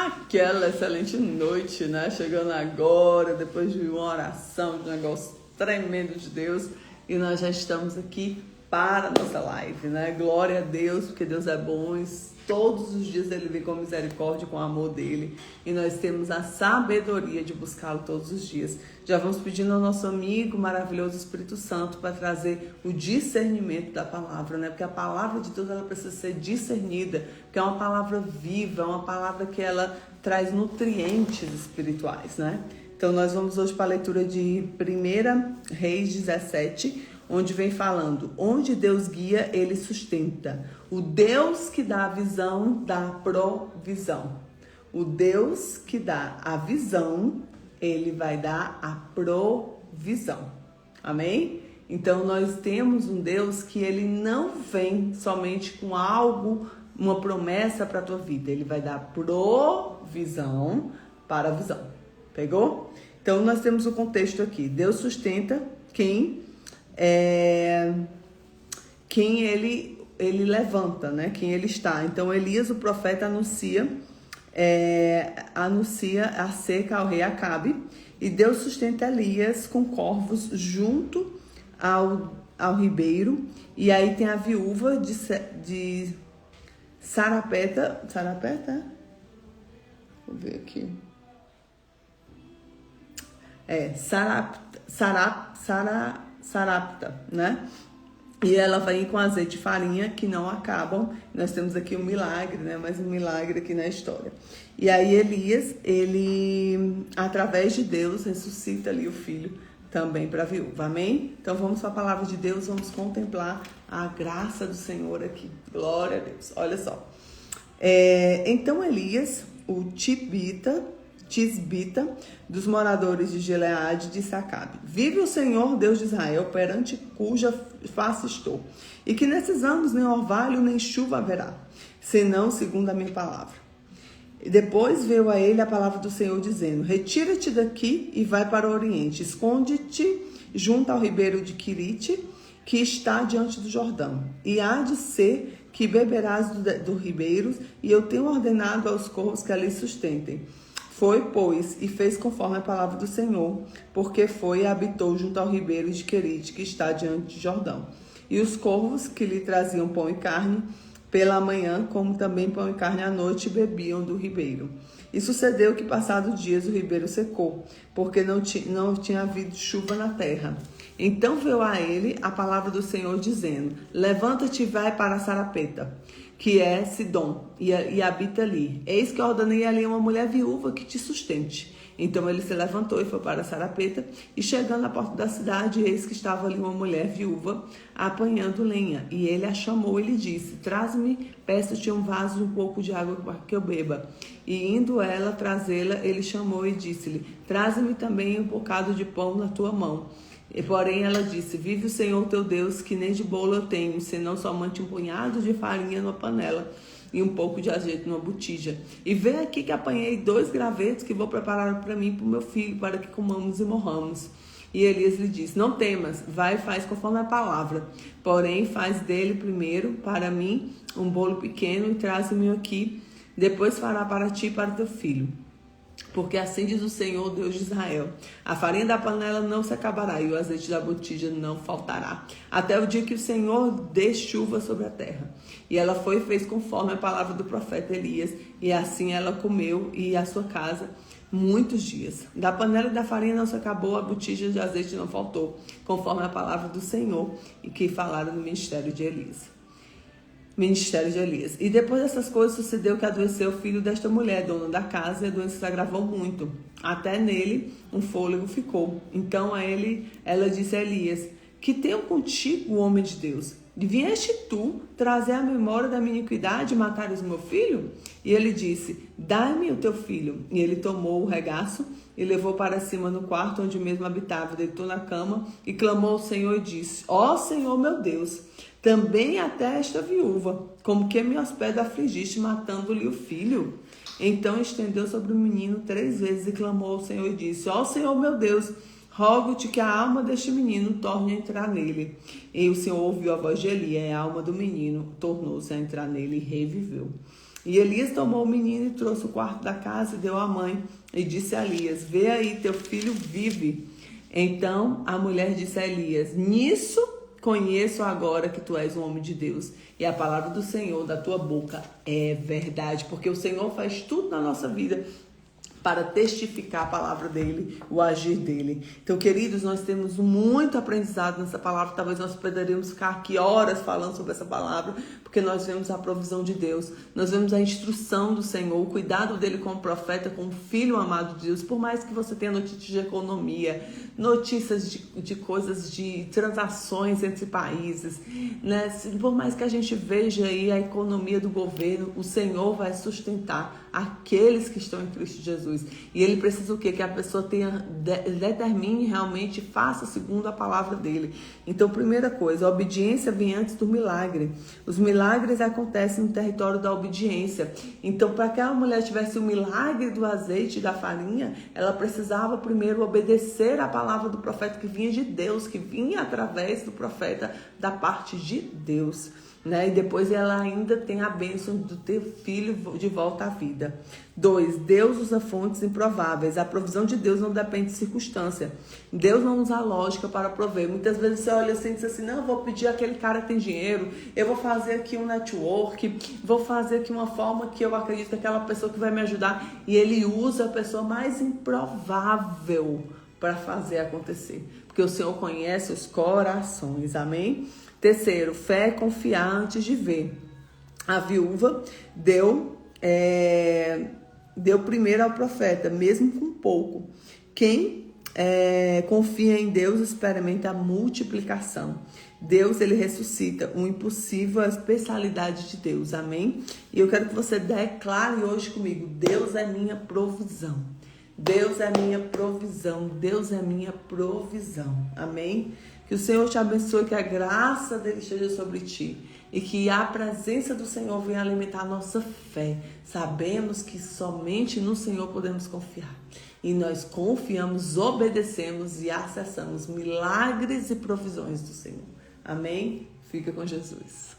Aquela excelente noite, né? Chegando agora, depois de uma oração, de um negócio tremendo de Deus. E nós já estamos aqui para a nossa live, né? Glória a Deus, porque Deus é bom e todos os dias Ele vem com misericórdia, com o amor dEle. E nós temos a sabedoria de buscá-lo todos os dias. Já vamos pedindo ao nosso amigo maravilhoso Espírito Santo para trazer o discernimento da palavra, né? Porque a palavra de Deus, ela precisa ser discernida, porque é uma palavra viva, é uma palavra que ela traz nutrientes espirituais, né? Então nós vamos hoje para a leitura de 1 Reis 17, onde vem falando: onde Deus guia, Ele sustenta. O Deus que dá a visão, dá a provisão. O Deus que dá a visão, Ele vai dar a provisão. Amém? Então nós temos um Deus que Ele não vem somente com algo, uma promessa para a tua vida. Ele vai dar provisão para a visão. Pegou? Então nós temos o contexto aqui. Deus sustenta quem ele levanta, né? Quem ele está. Então Elias, o profeta, anuncia a seca ao rei Acabe, e Deus sustenta Elias com corvos junto ao ribeiro. E aí tem a viúva de Sarapta, vou ver aqui. Sarapta, né? E ela vem com azeite e farinha que não acabam. Nós temos aqui um milagre, né? Mais um milagre aqui na história. E aí Elias, ele, através de Deus, ressuscita ali o filho também para a viúva. Amém? Então vamos para a palavra de Deus, vamos contemplar a graça do Senhor aqui. Glória a Deus. Olha só. Então Elias, o Tisbita, dos moradores de Gileade, disse a Acabe: vive o Senhor Deus de Israel, perante cuja face estou, e que nesses anos nem orvalho nem chuva haverá, senão segundo a minha palavra. E depois veio a ele a palavra do Senhor, dizendo: retira-te daqui e vai para o oriente, esconde-te junto ao ribeiro de Quirite, que está diante do Jordão, e há de ser que beberás do ribeiro, e eu tenho ordenado aos corvos que ali sustentem. Foi, pois, e fez conforme a palavra do Senhor, porque foi e habitou junto ao ribeiro de Querite, que está diante de Jordão. E os corvos que lhe traziam pão e carne pela manhã, como também pão e carne à noite, bebiam do ribeiro. E sucedeu que, passados dias, o ribeiro secou, porque não tinha havido chuva na terra. Então veio a ele a palavra do Senhor, dizendo: levanta-te e vai para Sarapta, que é Sidom, e habita ali. Eis que ordenei ali uma mulher viúva que te sustente. Então ele se levantou e foi para Sarapta, e chegando à porta da cidade, eis que estava ali uma mulher viúva apanhando lenha. E ele a chamou e lhe disse: traze-me, peço-te um vaso, um pouco de água para que eu beba. E indo ela trazê-la, ele chamou e disse-lhe: traze-me também um bocado de pão na tua mão. E porém ela disse: vive o Senhor teu Deus, que nem de bolo eu tenho, senão somente um punhado de farinha numa panela e um pouco de azeite numa botija. E vê aqui que apanhei 2 gravetos que vou preparar para mim e para o meu filho, para que comamos e morramos. E Elias lhe disse: não temas, vai e faz conforme a palavra. Porém faz dele primeiro para mim um bolo pequeno e traze-me aqui. Depois fará para ti e para teu filho. Porque assim diz o Senhor, Deus de Israel: a farinha da panela não se acabará e o azeite da botija não faltará, até o dia que o Senhor dê chuva sobre a terra. E ela foi e fez conforme a palavra do profeta Elias, e assim ela comeu e a sua casa muitos dias. Da panela e da farinha não se acabou, a botija de azeite não faltou, conforme a palavra do Senhor e que falaram no ministério de Elias. E depois dessas coisas sucedeu que adoeceu o filho desta mulher, dona da casa, e a doença se agravou muito. Até nele um fôlego ficou. Então ela disse a Elias: que tenho contigo, o homem de Deus? Vieste tu trazer a memória da minha iniquidade e matares o meu filho? E ele disse: dai-me o teu filho. E ele tomou o regaço e levou para cima no quarto onde mesmo habitava, deitou na cama e clamou ao Senhor e disse: ó Senhor meu Deus, também até esta viúva, como que me hospeda afligiste, matando-lhe o filho? Então estendeu sobre o menino 3 vezes e clamou ao Senhor e disse: ó Senhor meu Deus, rogo-te que a alma deste menino torne a entrar nele. E o Senhor ouviu a voz de Eli, e a alma do menino tornou-se a entrar nele e reviveu. E Elias tomou o menino e trouxe o quarto da casa e deu à mãe. E disse a Elias: vê aí, teu filho vive. Então a mulher disse a Elias: nisso conheço agora que tu és um homem de Deus. E a palavra do Senhor da tua boca é verdade. Porque o Senhor faz tudo na nossa vida para testificar a palavra dele, o agir dele. Então, queridos, nós temos muito aprendizado nessa palavra. Talvez nós poderíamos ficar aqui horas falando sobre essa palavra, porque nós vemos a provisão de Deus, nós vemos a instrução do Senhor, o cuidado dele como profeta, como filho amado de Deus. Por mais que você tenha notícias de economia, notícias de coisas, de transações entre países, né? Por mais que a gente veja aí a economia do governo, o Senhor vai sustentar aqueles que estão em Cristo Jesus. E ele precisa o quê? Que a pessoa determine realmente, faça segundo a palavra dele. Então, primeira coisa, a obediência vem antes do milagre. Os milagres acontecem no território da obediência. Então, para que a mulher tivesse o milagre do azeite e da farinha, ela precisava primeiro obedecer a palavra do profeta que vinha de Deus, que vinha através do profeta da parte de Deus. Né? E depois ela ainda tem a bênção de ter filho de volta à vida. 2. Deus usa fontes improváveis. A provisão de Deus não depende de circunstância. Deus não usa lógica para prover. Muitas vezes você olha assim e diz assim: não, eu vou pedir aquele cara que tem dinheiro, eu vou fazer aqui um network, vou fazer aqui uma forma que eu acredito que aquela pessoa que vai me ajudar. E ele usa a pessoa mais improvável para fazer acontecer. Porque o Senhor conhece os corações. Amém? Terceiro, fé é confiar antes de ver. A viúva deu primeiro ao profeta, mesmo com pouco. Quem confia em Deus experimenta a multiplicação. Deus, ele ressuscita o impossível, a especialidade de Deus. Amém? E eu quero que você declare hoje comigo: Deus é minha provisão. Deus é minha provisão. Deus é minha provisão. Amém? Que o Senhor te abençoe, que a graça dele esteja sobre ti e que a presença do Senhor venha alimentar a nossa fé. Sabemos que somente no Senhor podemos confiar. E nós confiamos, obedecemos e acessamos milagres e provisões do Senhor. Amém? Fica com Jesus.